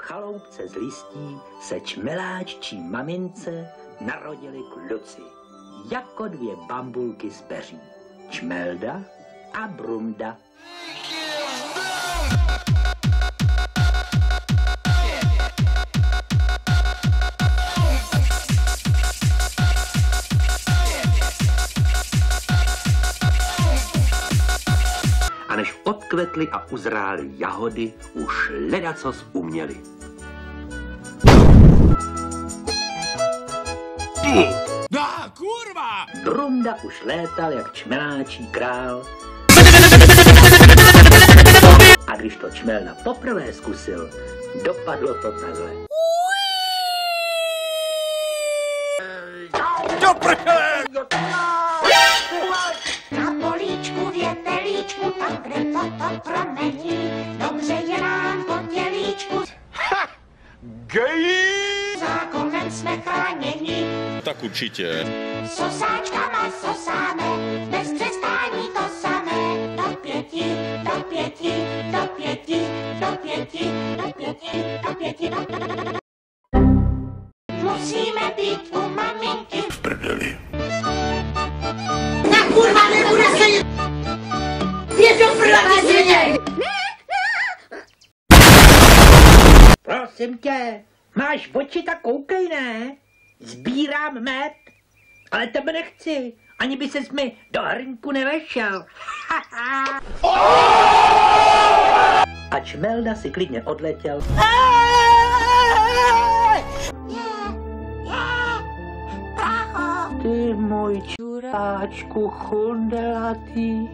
chaloupce z listí se čmeláččí mamince narodili kluci, jako dvě bambulky z peří. Čmelda a Brumda. A než odkvetly a uzrály jahody, už ledacos uměli. Dá, kurva! Brumda už létal jak čmeláčí král. A když to Čmelda poprvé zkusil, dopadlo to takhle. Do prdele! Na políčku, větelíčku, tam, kde to pramení, dobře je nám po tělíčku. Ha! Gej! Zákonem jsme chráněni, Tak určitě. sosáčkama sosáme, bez přestání to samé. Do pěti, do pěti, do pěti, do pěti, do pěti, do pěti, do... Musíme být u maminky. V prdeli. Na kurva nebude se jít! Je to prdeli! Prosím tě, máš oči, tak koukej, ne? Sbírám med, ale tebe nechci, ani by ses mi do hrnku nevešel. A Čmelda si klidně odletěl. Brácho! Ty můj čuráčku chundelatý.